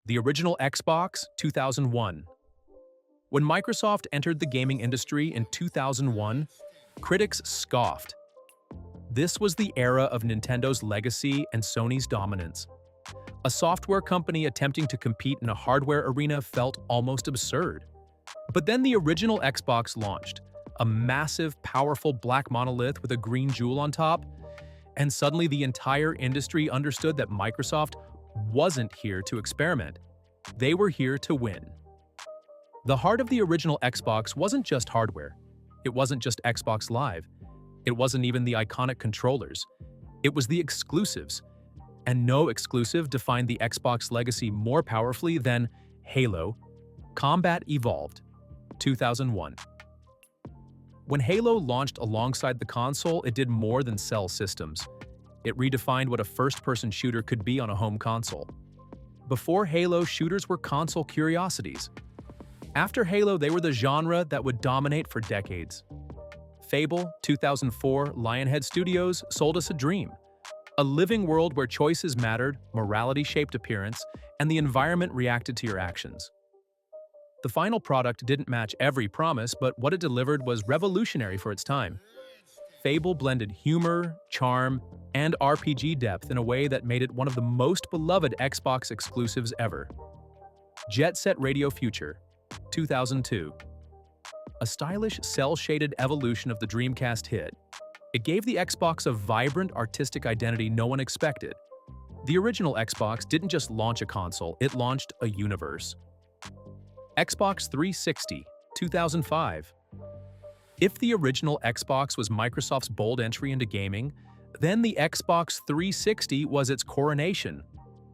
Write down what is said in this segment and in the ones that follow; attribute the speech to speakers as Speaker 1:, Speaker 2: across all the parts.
Speaker 1: The original Xbox, 2001. When Microsoft entered the gaming industry in 2001, critics scoffed. This was the era of Nintendo's legacy and Sony's dominance. A software company attempting to compete in a hardware arena felt almost absurd. But then the original Xbox launched, a massive, powerful black monolith with a green jewel on top, and suddenly the entire industry understood that Microsoft wasn't here to experiment. They were here to win. The heart of the original Xbox wasn't just hardware. It wasn't just Xbox Live. It wasn't even the iconic controllers. It was the exclusives. And no exclusive defined the Xbox legacy more powerfully than Halo: Combat Evolved, 2001. When Halo launched alongside the console, it did more than sell systems. It redefined what a first-person shooter could be on a home console. Before Halo, shooters were console curiosities. After Halo, they were the genre that would dominate for decades. Fable, 2004, Lionhead Studios sold us a dream. A living world where choices mattered, morality shaped appearance, and the environment reacted to your actions. The final product didn't match every promise, but what it delivered was revolutionary for its time. Fable blended humor, charm, and RPG depth in a way that made it one of the most beloved Xbox exclusives ever. Jet Set Radio Future, 2002. A stylish, cel-shaded evolution of the Dreamcast hit. It gave the Xbox a vibrant, artistic identity no one expected. The original Xbox didn't just launch a console, it launched a universe. Xbox 360, 2005. If the original Xbox was Microsoft's bold entry into gaming, then the Xbox 360 was its coronation.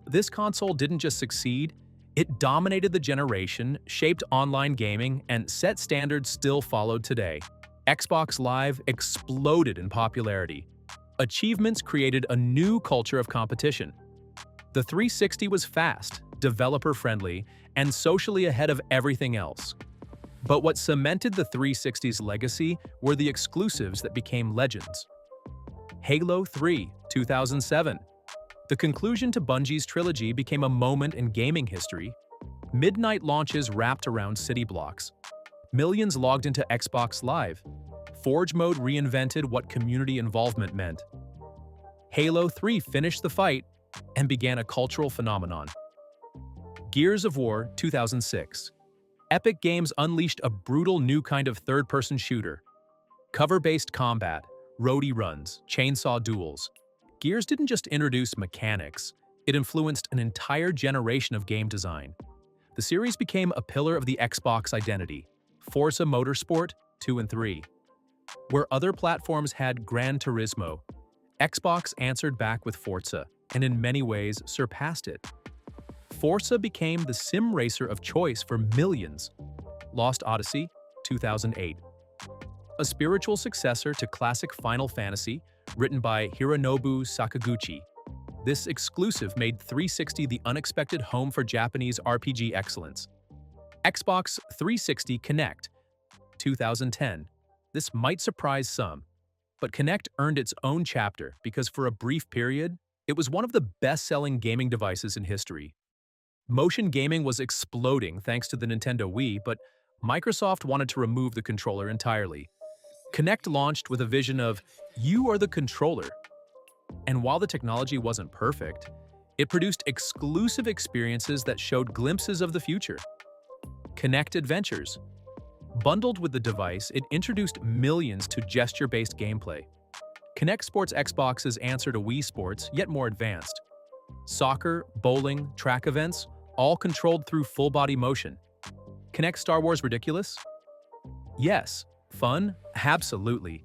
Speaker 1: This console didn't just succeed, it dominated the generation, shaped online gaming, and set standards still followed today. Xbox Live exploded in popularity. Achievements created a new culture of competition. The 360 was fast, developer-friendly, and socially ahead of everything else. But what cemented the 360's legacy were the exclusives that became legends. Halo 3, 2007. The conclusion to Bungie's trilogy became a moment in gaming history. Midnight launches wrapped around city blocks. Millions logged into Xbox Live. Forge mode reinvented what community involvement meant. Halo 3 finished the fight and began a cultural phenomenon. Gears of War, 2006. Epic Games unleashed a brutal new kind of third-person shooter. Cover-based combat, roadie runs, chainsaw duels. Gears didn't just introduce mechanics, it influenced an entire generation of game design. The series became a pillar of the Xbox identity. Forza Motorsport 2 and 3. Where other platforms had Gran Turismo, Xbox answered back with Forza, and in many ways surpassed it. Forza became the sim racer of choice for millions. Lost Odyssey, 2008. A spiritual successor to classic Final Fantasy, written by Hironobu Sakaguchi. This exclusive made 360 the unexpected home for Japanese RPG excellence. Xbox 360 Kinect, 2010. This might surprise some, but Kinect earned its own chapter because for a brief period, it was one of the best-selling gaming devices in history. Motion gaming was exploding thanks to the Nintendo Wii, but Microsoft wanted to remove the controller entirely. Kinect launched with a vision of, "You are the controller." And while the technology wasn't perfect, it produced exclusive experiences that showed glimpses of the future. Kinect Adventures. Bundled with the device, it introduced millions to gesture-based gameplay. Kinect Sports Xbox's answer to Wii Sports, yet more advanced. Soccer, bowling, track events, all controlled through full-body motion. Kinect Star Wars Ridiculous? Yes. Fun? Absolutely.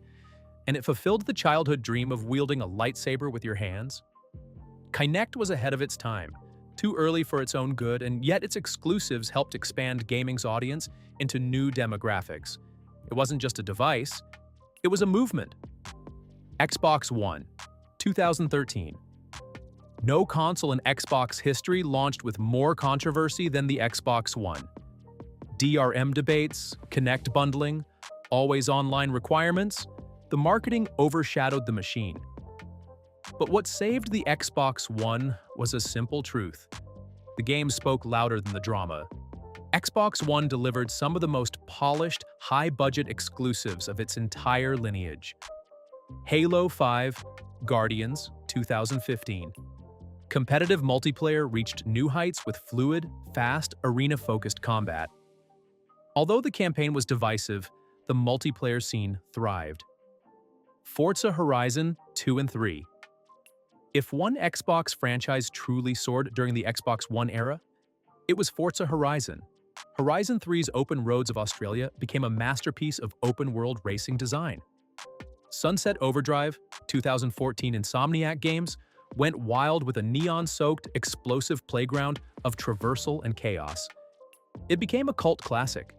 Speaker 1: And it fulfilled the childhood dream of wielding a lightsaber with your hands. Kinect was ahead of its time, too early for its own good, and yet its exclusives helped expand gaming's audience into new demographics. It wasn't just a device, it was a movement. Xbox One, 2013. No console in Xbox history launched with more controversy than the Xbox One. DRM debates, Kinect bundling, always online requirements, the marketing overshadowed the machine. But what saved the Xbox One was a simple truth. The game spoke louder than the drama. Xbox One delivered some of the most polished, high-budget exclusives of its entire lineage. Halo 5, Guardians, 2015. Competitive multiplayer reached new heights with fluid, fast, arena-focused combat. Although the campaign was divisive, the multiplayer scene thrived. Forza Horizon 2 and 3. If one Xbox franchise truly soared during the Xbox One era, it was Forza Horizon. Horizon 3's Open Roads of Australia became a masterpiece of open-world racing design. Sunset Overdrive, 2014 Insomniac Games, went wild with a neon-soaked, explosive playground of traversal and chaos. It became a cult classic.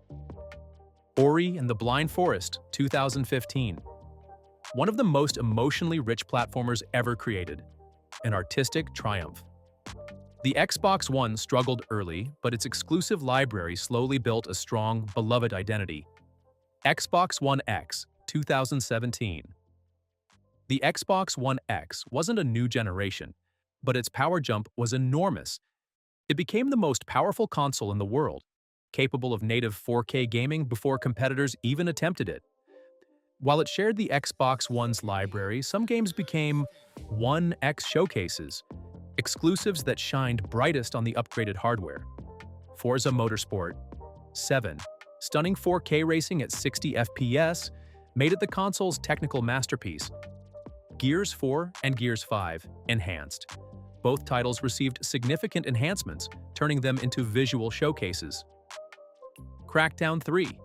Speaker 1: Ori and the Blind Forest, 2015. One of the most emotionally rich platformers ever created. An artistic triumph. The Xbox One struggled early, but its exclusive library slowly built a strong, beloved identity. Xbox One X, 2017. The Xbox One X wasn't a new generation, but its power jump was enormous. It became the most powerful console in the world, capable of native 4K gaming before competitors even attempted it. While it shared the Xbox One's library, some games became One X showcases, exclusives that shined brightest on the upgraded hardware. Forza Motorsport 7. Stunning 4K racing at 60 FPS made it the console's technical masterpiece. Gears 4 and Gears 5 Enhanced. Both titles received significant enhancements, turning them into visual showcases. Crackdown 3.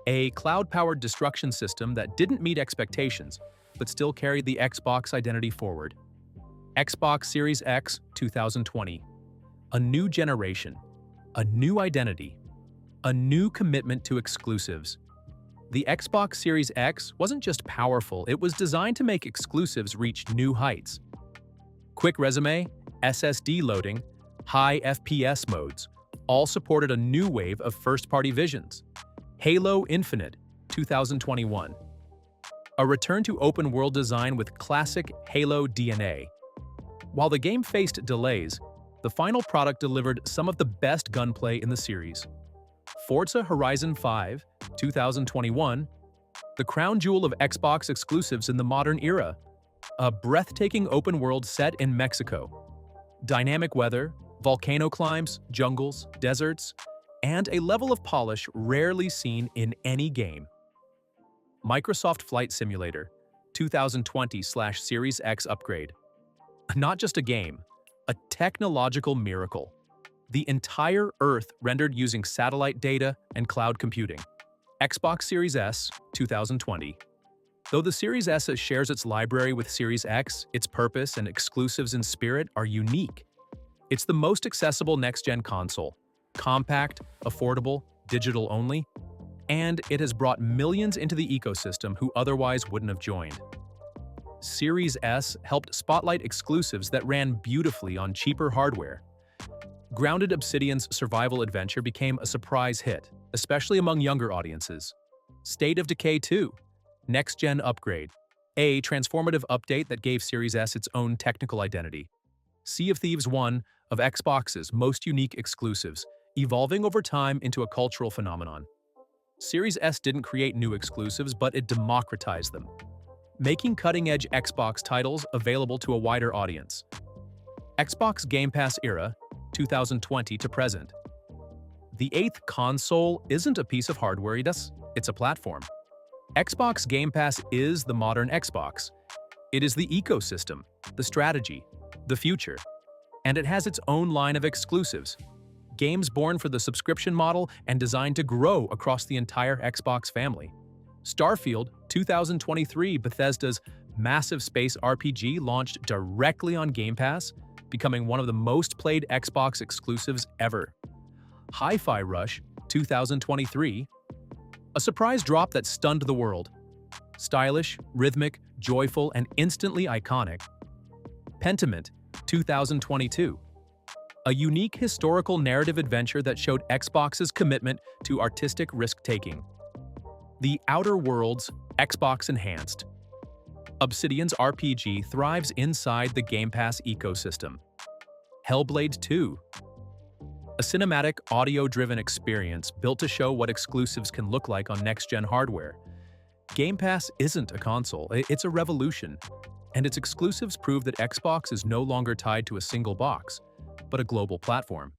Speaker 1: A cloud-powered destruction system that didn't meet expectations, but still carried the Xbox identity forward. Xbox Series X 2020. A new generation, a new identity, a new commitment to exclusives. The Xbox Series X wasn't just powerful, it was designed to make exclusives reach new heights. Quick resume, SSD loading, high FPS modes, all supported a new wave of first-party visions. Halo Infinite 2021. A return to open-world design with classic Halo DNA. While the game faced delays, the final product delivered some of the best gunplay in the series. Forza Horizon 5 2021. The crown jewel of Xbox exclusives in the modern era. A breathtaking open world set in Mexico. Dynamic weather, volcano climbs, jungles, deserts, and a level of polish rarely seen in any game. Microsoft Flight Simulator 2020/Series X upgrade. Not just a game, a technological miracle. The entire Earth rendered using satellite data and cloud computing. Xbox Series S 2020. Though the Series S shares its library with Series X, its purpose and exclusives in spirit are unique. It's the most accessible next-gen console, compact, affordable, digital-only, and it has brought millions into the ecosystem who otherwise wouldn't have joined. Series S helped spotlight exclusives that ran beautifully on cheaper hardware. Grounded Obsidian's survival adventure became a surprise hit, especially among younger audiences. State of Decay 2. Next-gen upgrade. A transformative update that gave Series S its own technical identity. Sea of Thieves 1 of Xbox's most unique exclusives, evolving over time into a cultural phenomenon. Series S didn't create new exclusives, but it democratized them, making cutting-edge Xbox titles available to a wider audience. Xbox Game Pass era, 2020 to present. The eighth console isn't a piece of hardware, it's a platform. Xbox Game Pass is the modern Xbox. It is the ecosystem, the strategy, the future. And it has its own line of exclusives. Games born for the subscription model and designed to grow across the entire Xbox family. Starfield 2023, Bethesda's massive space RPG, launched directly on Game Pass, becoming one of the most played Xbox exclusives ever. Hi-Fi Rush 2023, a surprise drop that stunned the world. Stylish, rhythmic, joyful, and instantly iconic. Pentiment 2022, a unique historical narrative adventure that showed Xbox's commitment to artistic risk-taking. The Outer Worlds Xbox Enhanced. Obsidian's RPG thrives inside the Game Pass ecosystem. Hellblade 2. a cinematic, audio-driven experience built to show what exclusives can look like on next-gen hardware. Game Pass isn't a console, it's a revolution, and its exclusives prove that Xbox is no longer tied to a single box, but a global platform.